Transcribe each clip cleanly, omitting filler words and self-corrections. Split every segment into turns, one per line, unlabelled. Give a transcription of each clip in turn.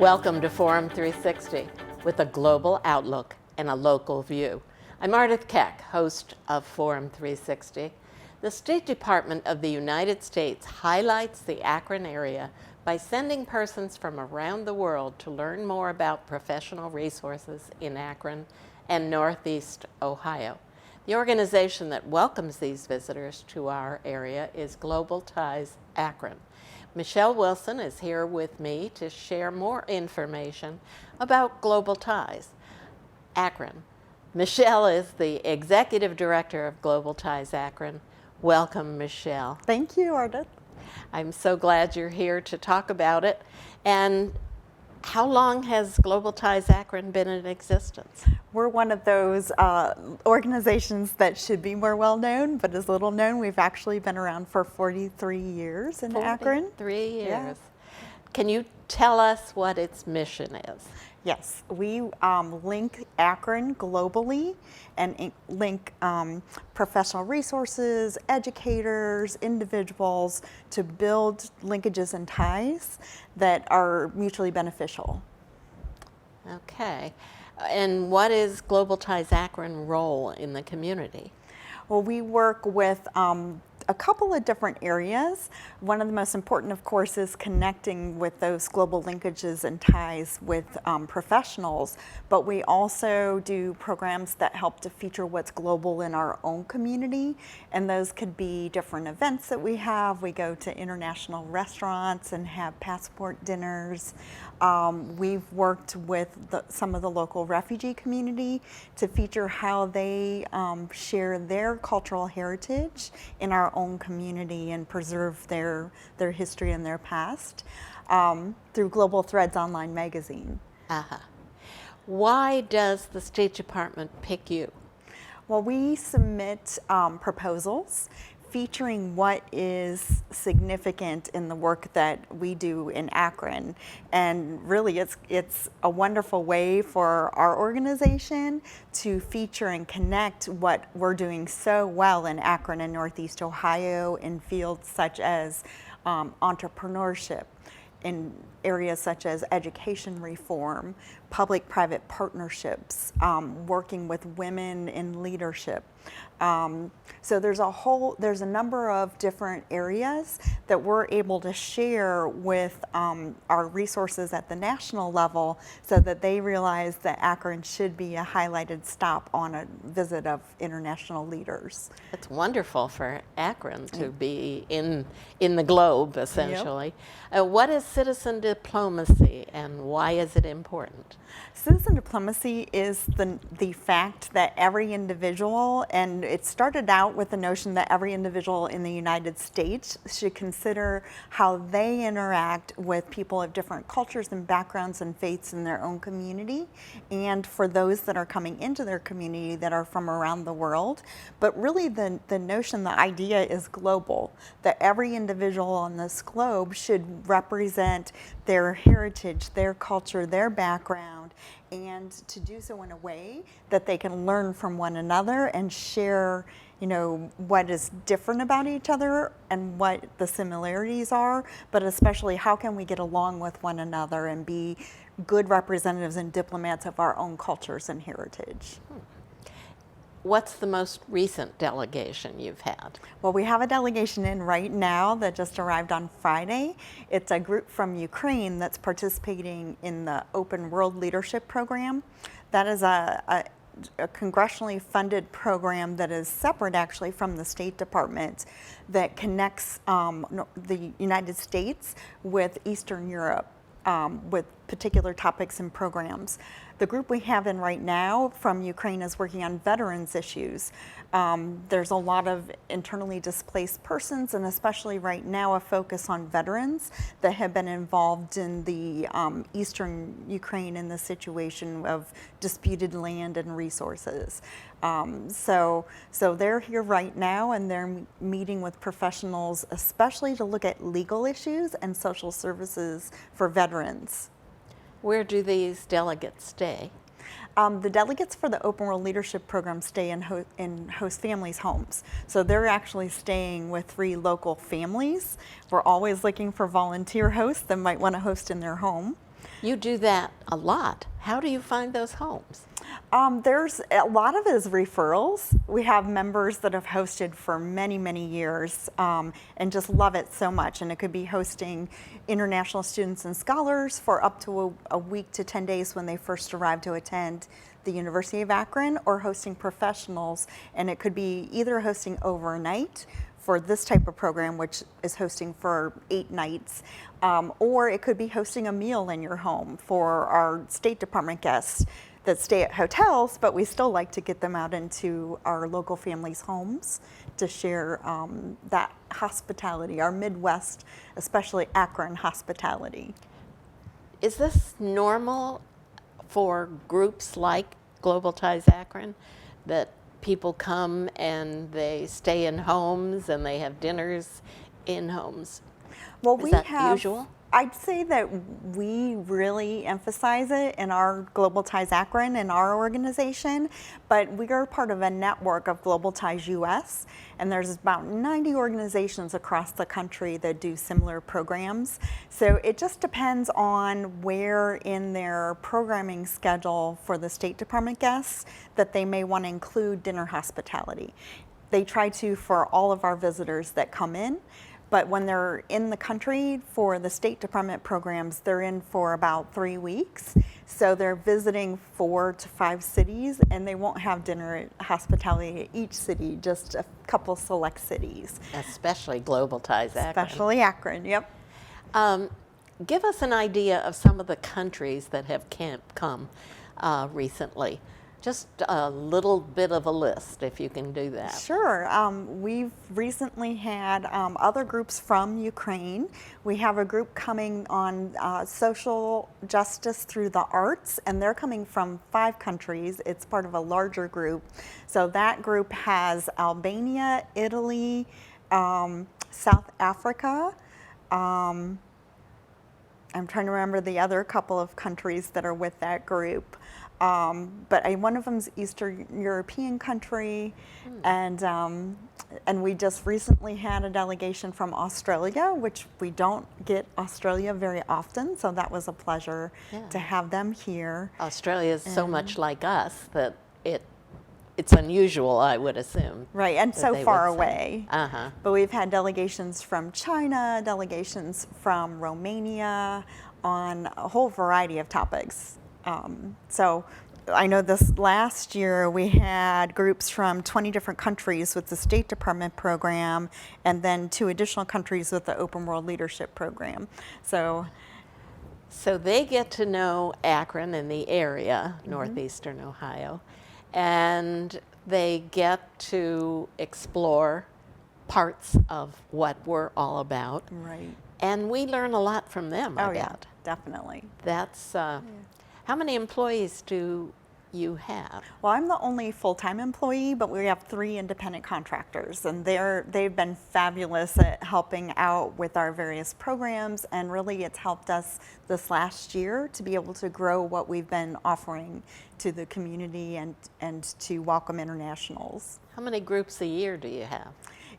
Welcome to Forum 360 with a global outlook and a local view. I'm Ardith Keck, host of Forum 360. The State Department of the United States highlights the Akron area by sending persons from around the world to learn more about professional resources in Akron and Northeast Ohio. The organization that welcomes these visitors to our area is Global Ties Akron. Michelle Wilson is here with me to share more information about Global Ties Akron. Michelle is the Executive Director of Global Ties Akron. Welcome, Michelle.
Thank you, Ardith.
I'm so glad you're here to talk about it. And how long has Global Ties Akron been in existence?
We're one of those organizations that should be more well known, but is little known. We've actually been around for 43 years in Akron.
43 years.
Yeah.
Can you tell us what its mission is?
Yes, we link Akron globally and link professional resources, educators, individuals to build linkages and ties that are mutually beneficial.
Okay. And what is Global Ties Akron role in the community?
Well, we work with a couple of different areas. One of the most important, of course, is connecting with those global linkages and ties with professionals, but we also do programs that help to feature what's global in our own community, and those could be different events that we have. We go to international restaurants and have passport dinners. We've worked with some of the local refugee community to feature how they share their cultural heritage in our own community and preserve their history and their past through Global Threads online magazine.
Why does the State Department pick you?
Well, we submit proposals featuring what is significant in the work that we do in Akron. And really it's a wonderful way for our organization to feature and connect what we're doing so well in Akron and Northeast Ohio in fields such as entrepreneurship, in areas such as education reform, public-private partnerships, working with women in leadership. So there's a number of different areas that we're able to share with our resources at the national level so that they realize that Akron should be a highlighted stop on a visit of international leaders.
It's wonderful for Akron to be in the globe, essentially.
Yep.
What is citizen diplomacy and why is it important?
Citizen diplomacy is the fact that every individual, and it started out with the notion that every individual in the United States should consider how they interact with people of different cultures and backgrounds and faiths in their own community, and for those that are coming into their community that are from around the world. But really the notion, the idea is global, that every individual on this globe should represent their heritage, their culture, their background, and to do so in a way that they can learn from one another and share, what is different about each other and what the similarities are, but especially how can we get along with one another and be good representatives and diplomats of our own cultures and heritage.
What's the most recent delegation you've had?
Well, we have a delegation in right now that just arrived on Friday. It's a group from Ukraine that's participating in the Open World Leadership Program. That is a congressionally funded program that is separate actually from the State Department that connects the United States with Eastern Europe with particular topics and programs. The group we have in right now from Ukraine is working on veterans issues. There's a lot of internally displaced persons, and especially right now a focus on veterans that have been involved in the eastern Ukraine in the situation of disputed land and resources. So they're here right now, and they're meeting with professionals, especially to look at legal issues and social services for veterans.
Where do these delegates stay?
The delegates for the Open World Leadership Program stay in host families' homes. So they're actually staying with 3 local families. We're always looking for volunteer hosts that might want to host in their home.
You do that a lot. How do you find those homes?
There's a lot of it is referrals. We have members that have hosted for many, many years and just love it so much. And it could be hosting international students and scholars for up to a week to 10 days when they first arrive to attend the University of Akron, or hosting professionals. And it could be either hosting overnight for this type of program, which is hosting for 8 nights, or it could be hosting a meal in your home for our State Department guests that stay at hotels, but we still like to get them out into our local families' homes to share that hospitality, our Midwest, especially Akron hospitality.
Is this normal for groups like Global Ties Akron, that people come and they stay in homes and they have dinners in homes?
Well,
Is that usual?
I'd say that we really emphasize it in our Global Ties Akron in our organization, but we are part of a network of Global Ties US, and there's about 90 organizations across the country that do similar programs. So it just depends on where in their programming schedule for the State Department guests that they may want to include dinner hospitality. They try to for all of our visitors that come in. But when they're in the country for the State Department programs, they're in for about 3 weeks. So they're visiting 4 to 5 cities, and they won't have dinner hospitality at each city, just a couple select cities.
Especially Global Ties Akron.
Especially Akron, yep.
Give us an idea of some of the countries that have come recently. Just a little bit of a list, if you can do that.
Sure. We've recently had other groups from Ukraine. We have a group coming on social justice through the arts, and they're coming from 5 countries. It's part of a larger group. So that group has Albania, Italy, South Africa. I'm trying to remember the other couple of countries that are with that group. But one of them is Eastern European country, and we just recently had a delegation from Australia, which we don't get Australia very often, so that was a pleasure to have them here.
Australia is so much like us that it's unusual, I would assume.
Right, and so far away.
Uh-huh.
But we've had delegations from China, delegations from Romania, on a whole variety of topics. So I know this last year we had groups from 20 different countries with the State Department program, and then 2 additional countries with the Open World Leadership program. So
they get to know Akron and the area, northeastern Ohio, and they get to explore parts of what we're all about.
Right.
And we learn a lot from them, I bet.
Yeah, definitely.
That's, how many employees do you have?
Well, I'm the only full-time employee, but we have 3 independent contractors, and they've been fabulous at helping out with our various programs, and really it's helped us this last year to be able to grow what we've been offering to the community and to welcome internationals.
How many groups a year do you have?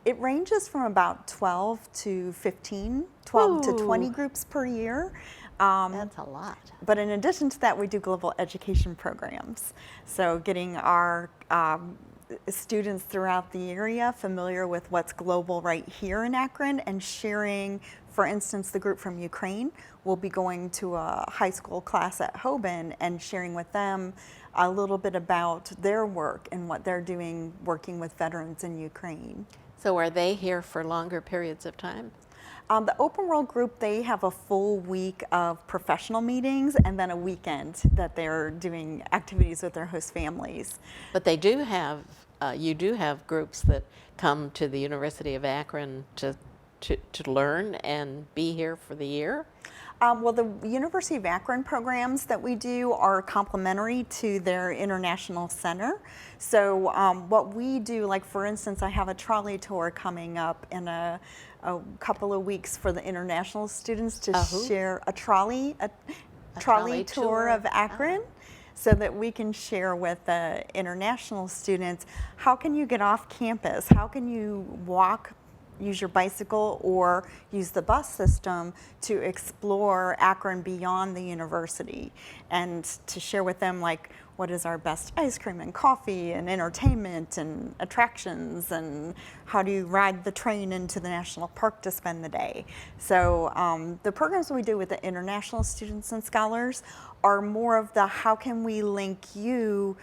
It ranges from about 12 to 15, 12 to 20
Ooh.
groups per year.
That's a lot.
But in addition to that, we do global education programs. So getting our students throughout the area familiar with what's global right here in Akron, and sharing, for instance, the group from Ukraine will be going to a high school class at Hoban and sharing with them a little bit about their work and what they're doing working with veterans in Ukraine.
So are they here for longer periods of time?
The Open World Group, they have a full week of professional meetings and then a weekend that they're doing activities with their host families.
But they do have, you do have groups that come to the University of Akron to learn and be here for the year?
Well, the University of Akron programs that we do are complementary to their international center. So what we do, like for instance, I have a trolley tour coming up in a couple of weeks for the international students to share a trolley tour of Akron. So that we can share with the international students, how can you get off campus? How can you walk use your bicycle or use the bus system to explore Akron beyond the university, and to share with them like what is our best ice cream and coffee and entertainment and attractions, and how do you ride the train into the national park to spend the day. So the programs we do with the international students and scholars are more of the how can we link you,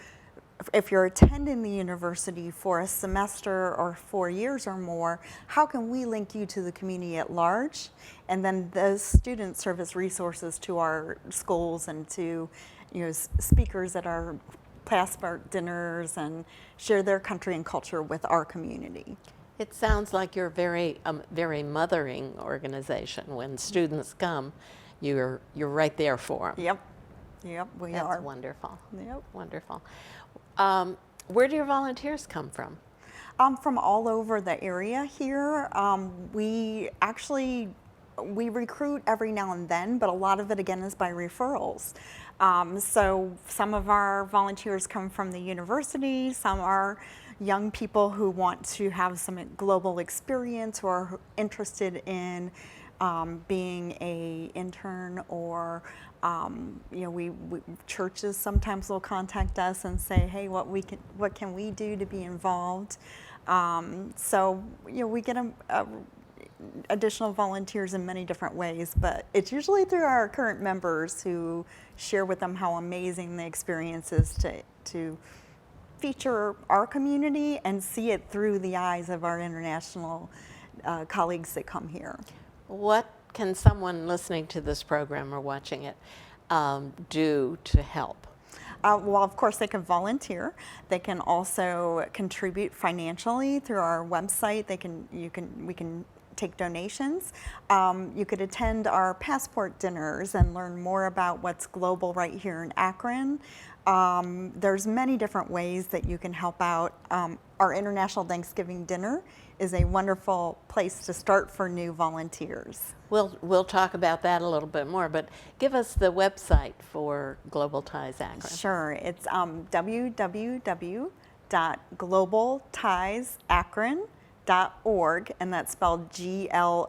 if you're attending the university for a semester or 4 years or more, how can we link you to the community at large? And then those students serve as resources to our schools and to speakers at our passport dinners, and share their country and culture with our community.
It sounds like you're very mothering organization. When students come, you're right there for them.
Yep, we
That's
are.
That's wonderful.
Yep.
Wonderful. Where do your volunteers come from?
From all over the area here. We recruit every now and then, but a lot of it again is by referrals. So some of our volunteers come from the university, some are young people who want to have some global experience, who are interested in being an intern, or churches sometimes will contact us and say, hey, what can we do to be involved? So we get additional volunteers in many different ways, but it's usually through our current members who share with them how amazing the experience is to feature our community and see it through the eyes of our international colleagues that come here.
What can someone listening to this program or watching it do to help?
Well, of course, they can volunteer. They can also contribute financially through our website. We can take donations. You could attend our passport dinners and learn more about what's global right here in Akron. There's many different ways that you can help out. Our International Thanksgiving Dinner is a wonderful place to start for new volunteers.
We'll talk about that a little bit more, but give us the website for Global Ties Akron.
Sure, it's www.globaltiesakron.org, and that's spelled GLOBALTIES,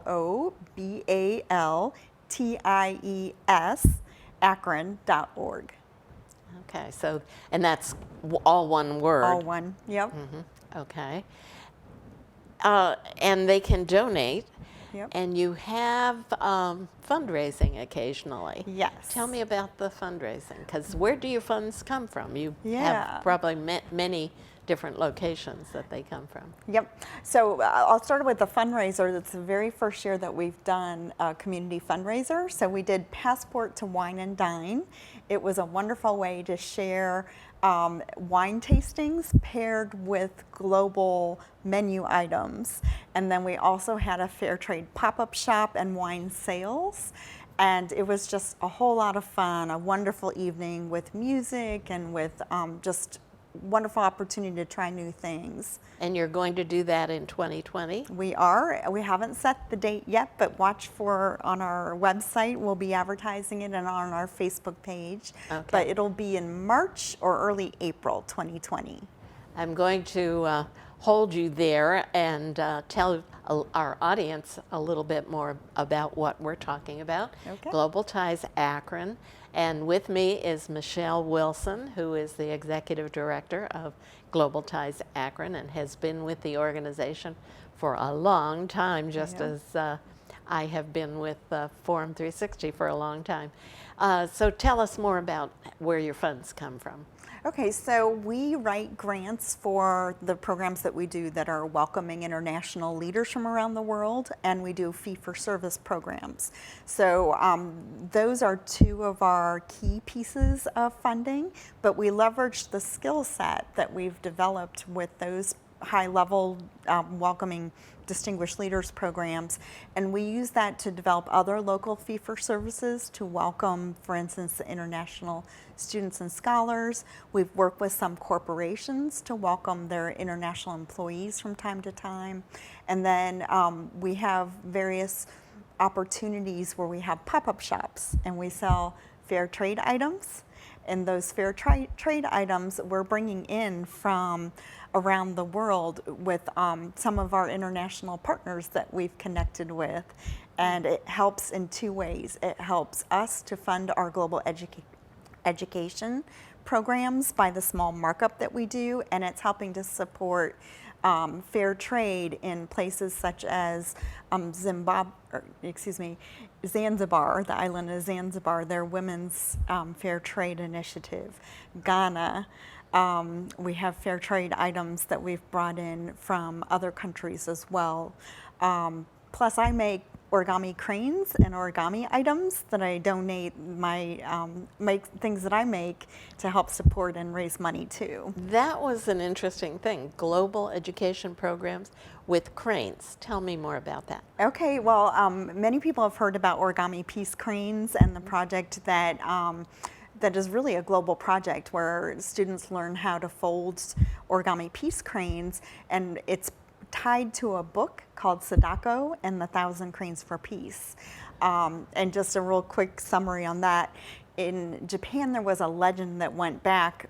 Akron.org.
Okay, so, and that's all one word?
All one, yep.
Mm-hmm. Okay. And they can donate.
Yep.
And you have fundraising occasionally.
Yes.
Tell me about the fundraising, because where do your funds come from? You have probably many different locations that they come from.
Yep. So I'll start with the fundraiser. That's the very first year that we've done a community fundraiser. So we did Passport to Wine and Dine. It was a wonderful way to share wine tastings paired with global menu items. And then we also had a fair trade pop-up shop and wine sales. And it was just a whole lot of fun, a wonderful evening with music and with just wonderful opportunity to try new things.
And you're going to do that in 2020?
We are. We haven't set the date yet, but watch for on our website. We'll be advertising it and on our Facebook page.
Okay.
But it'll be in March or early April 2020.
I'm going to hold you there and tell our audience a little bit more about what we're talking about.
Okay.
Global Ties Akron. And with me is Michelle Wilson, who is the Executive Director of Global Ties Akron and has been with the organization for a long time, just as I have been with Forum 360 for a long time. So tell us more about where your funds come from.
Okay, so we write grants for the programs that we do that are welcoming international leaders from around the world, and we do fee-for-service programs. So those are two of our key pieces of funding, but we leverage the skill set that we've developed with those high-level welcoming distinguished leaders programs, and we use that to develop other local fee-for-services to welcome, for instance, the international students and scholars. We've worked with some corporations to welcome their international employees from time to time, and then we have various opportunities where we have pop-up shops and we sell fair trade items. And those fair trade items we're bringing in from around the world with some of our international partners that we've connected with. And it helps in two ways. It helps us to fund our global education programs by the small markup that we do, and it's helping to support fair trade in places such as Zanzibar, the island of Zanzibar, their women's fair trade initiative. Ghana, we have fair trade items that we've brought in from other countries as well. Plus, I make origami cranes and origami items that I donate things that I make to help support and raise money too.
That was an interesting thing, global education programs with cranes. Tell me more about that.
Okay, well, many people have heard about Origami Peace Cranes and the project that that is really a global project where students learn how to fold origami peace cranes, and it's tied to a book called Sadako and the 1,000 Cranes for Peace. And just a real quick summary on that. In Japan, there was a legend that went back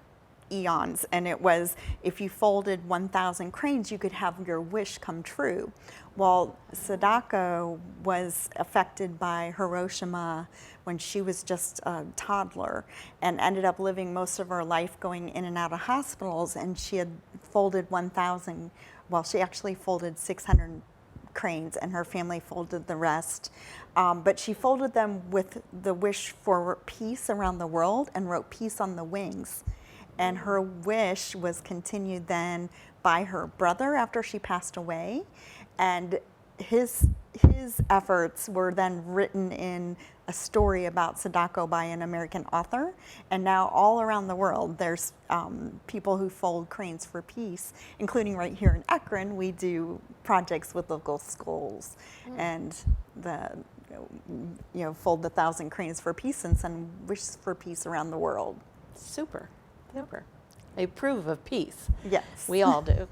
eons, and it was if you folded 1,000 cranes, you could have your wish come true. Well, Sadako was affected by Hiroshima when she was just a toddler and ended up living most of her life going in and out of hospitals, and she had folded 1,000. Well, she actually folded 600 cranes, and her family folded the rest. But she folded them with the wish for peace around the world and wrote peace on the wings. And her wish was continued then by her brother after she passed away. And his efforts were then written in a story about Sadako by an American author. And now all around the world, there's people who fold cranes for peace, including right here in Akron. We do projects with local schools and fold the 1,000 cranes for peace and send wishes for peace around the world.
Super, super. They approve of peace.
Yes.
We all do.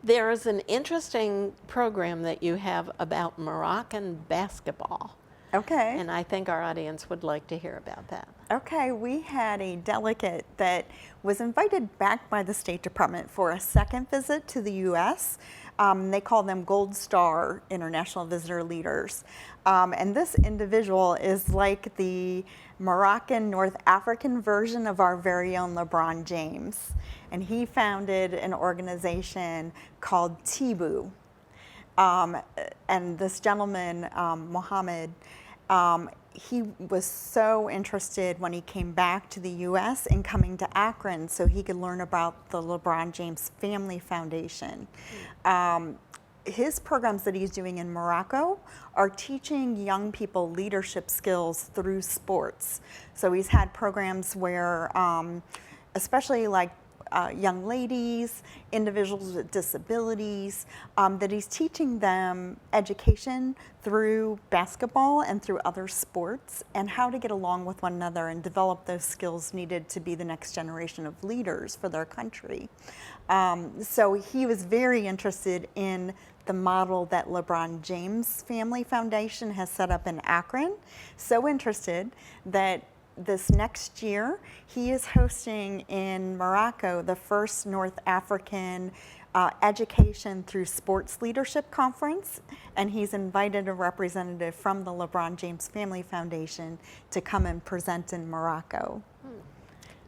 There is an interesting program that you have about Moroccan basketball.
Okay.
And I think our audience would like to hear about that.
Okay, we had a delegate that was invited back by the State Department for a second visit to the U.S. They call them Gold Star International Visitor Leaders. And this individual is like the Moroccan North African version of our very own LeBron James. And he founded an organization called Tibu. And this gentleman, Mohammed, he was so interested when he came back to the U.S. in coming to Akron so he could learn about the LeBron James Family Foundation. His programs that he's doing in Morocco are teaching young people leadership skills through sports. So he's had programs where, especially like young ladies, individuals with disabilities, that he's teaching them education through basketball and through other sports and how to get along with one another and develop those skills needed to be the next generation of leaders for their country. So he was very interested in the model that LeBron James Family Foundation has set up in Akron. So interested that this next year, he is hosting in Morocco the first North African Education Through Sports Leadership Conference, and he's invited a representative from the LeBron James Family Foundation to come and present in Morocco.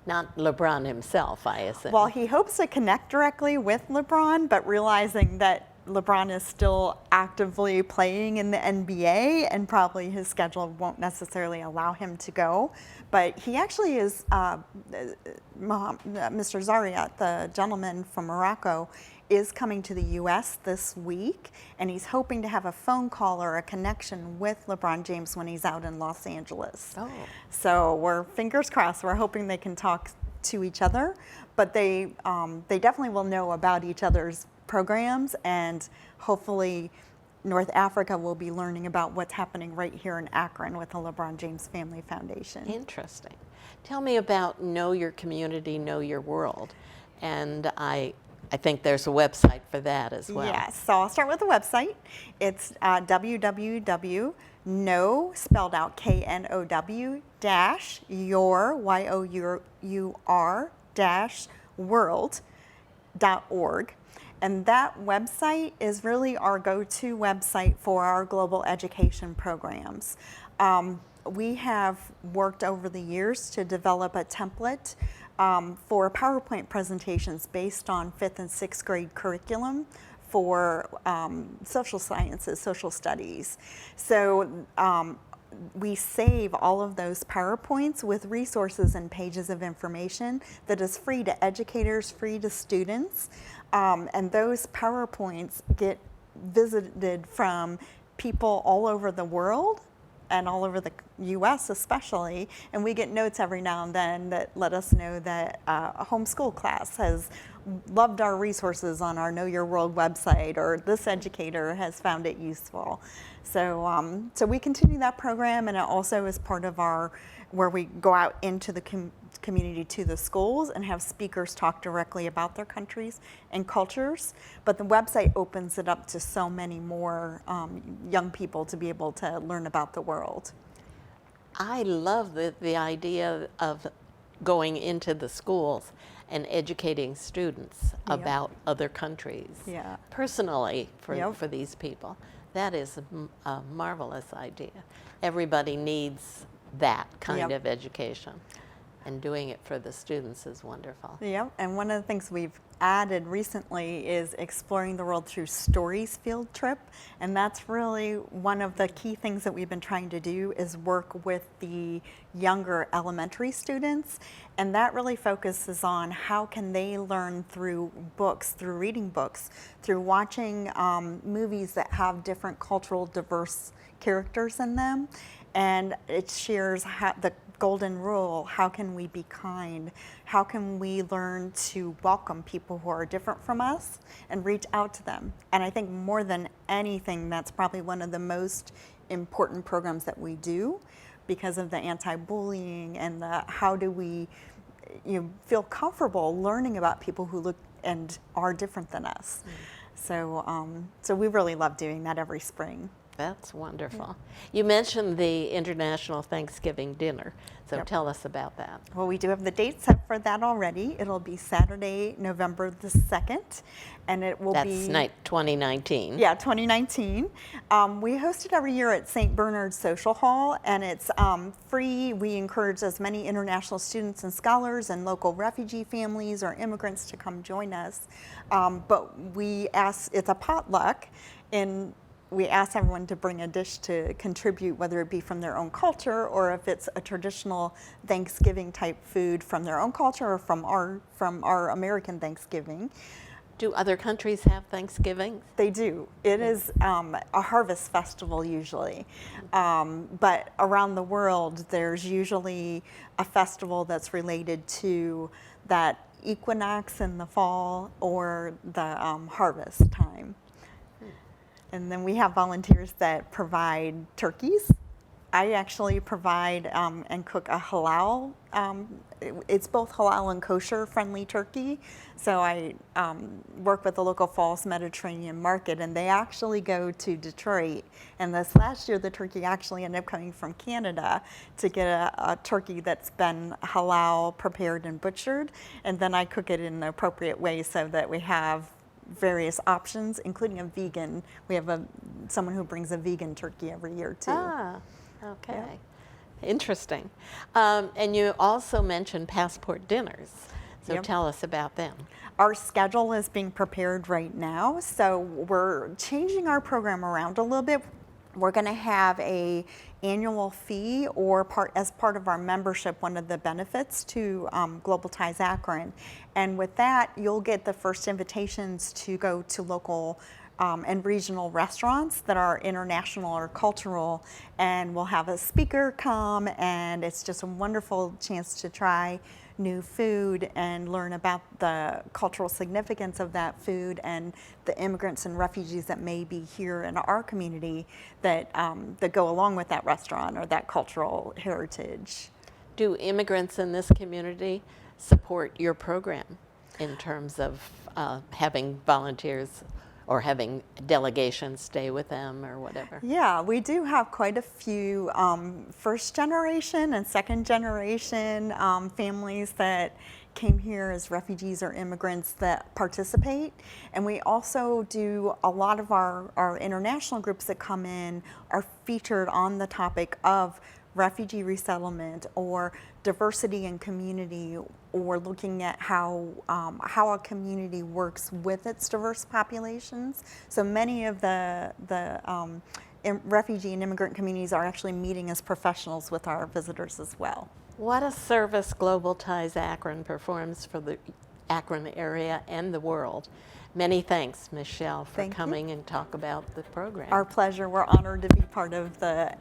Not LeBron himself, I assume.
Well, he hopes to connect directly with LeBron, but realizing that LeBron is still actively playing in the NBA and probably his schedule won't necessarily allow him to go. But he actually is, Mr. Zariat, the gentleman from Morocco, is coming to the U.S. this week, and he's hoping to have a phone call or a connection with LeBron James when he's out in Los Angeles.
Oh.
So we're fingers crossed. We're hoping they can talk to each other, but they definitely will know about each other's programs, and hopefully North Africa will be learning about what's happening right here in Akron with the LeBron James Family Foundation.
Interesting. Tell me about Know Your Community, Know Your World. And I think there's a website for that as well.
Yes, so I'll start with the website. It's www.knowyourcommunity, know, spelled out KNOW, dash your, YOUR, dash world.org. And that website is really our go-to website for our global education programs. We have worked over the years to develop a template for PowerPoint presentations based on 5th and 6th grade curriculum for social sciences, social studies. So we save all of those PowerPoints with resources and pages of information that is free to educators, free to students. And those PowerPoints get visited from people all over the world and all over the US especially, and we get notes every now and then that let us know that a homeschool class has loved our resources on our Know Your World website, or this educator has found it useful. So, so we continue that program, and it also is part of our, where we go out into the community to the schools and have speakers talk directly about their countries and cultures. But the website opens it up to so many more young people to be able to learn about the world.
I love the idea of going into the schools and educating students about other countries.
Yeah.
Personally, for these people. That is a marvelous idea. Everybody needs that kind of education, and doing it for the students is wonderful.
Yep, and one of the things we've added recently is exploring the world through stories field trip, and that's really one of the key things that we've been trying to do is work with the younger elementary students, and that really focuses on how can they learn through books, through reading books, through watching movies that have different cultural diverse characters in them, and it shares the golden rule: how can we be kind? How can we learn to welcome people who are different from us and reach out to them? And I think more than anything, that's probably one of the most important programs that we do, because of the anti-bullying and the how do we feel comfortable learning about people who look and are different than us. So we really love doing that every spring.
That's wonderful. You mentioned the International Thanksgiving Dinner, so tell us about that.
Well, we do have the date set for that already. It'll be Saturday, November the 2nd, and it will be...
That's 2019.
Yeah, 2019. We host it every year at St. Bernard's Social Hall, and it's free. We encourage as many international students and scholars and local refugee families or immigrants to come join us. But we ask, it's a potluck, and we ask everyone to bring a dish to contribute, whether it be from their own culture or if it's a traditional Thanksgiving type food from their own culture or from our American Thanksgiving.
Do other countries have Thanksgiving?
They do. It is a harvest festival usually, but around the world there's usually a festival that's related to that equinox in the fall or the harvest time. And then we have volunteers that provide turkeys. I actually provide and cook a halal, it's both halal and kosher friendly turkey. So I work with the local Falls Mediterranean Market, and they actually go to Detroit. And this last year, the turkey actually ended up coming from Canada to get a turkey that's been halal prepared and butchered. And then I cook it in the appropriate way so that we have various options, including a vegan. We have someone who brings a vegan turkey every year too.
Ah, okay. Yeah. Interesting. And you also mentioned passport dinners. So tell us about them.
Our schedule is being prepared right now, so we're changing our program around a little bit. We're going to have a annual fee, or as part of our membership, one of the benefits to Global Ties Akron. And with that, you'll get the first invitations to go to local and regional restaurants that are international or cultural, and we'll have a speaker come, and it's just a wonderful chance to try new food and learn about the cultural significance of that food and the immigrants and refugees that may be here in our community that, that go along with that restaurant or that cultural heritage.
Do immigrants in this community support your program in terms of having volunteers or having delegations stay with them or whatever?
Yeah, we do have quite a few first generation and second generation families that came here as refugees or immigrants that participate. And we also do a lot of our international groups that come in are featured on the topic of refugee resettlement or diversity in community, or looking at how a community works with its diverse populations. So many of the refugee and immigrant communities are actually meeting as professionals with our visitors as well.
What a service Global Ties Akron performs for the Akron area and the world. Many thanks, Michelle, for coming and talk about the program.
Our pleasure. We're honored to be part of the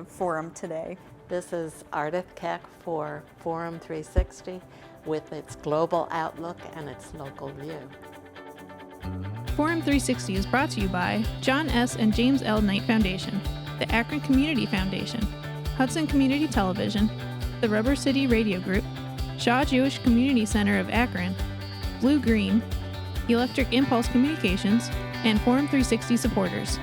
forum today.
This is Ardith Keck for Forum 360 with its global outlook and its local view.
Forum 360 is brought to you by John S. and James L. Knight Foundation, the Akron Community Foundation, Hudson Community Television, the Rubber City Radio Group, Shaw Jewish Community Center of Akron, Blue Green, Electric Impulse Communications, and Forum 360 supporters.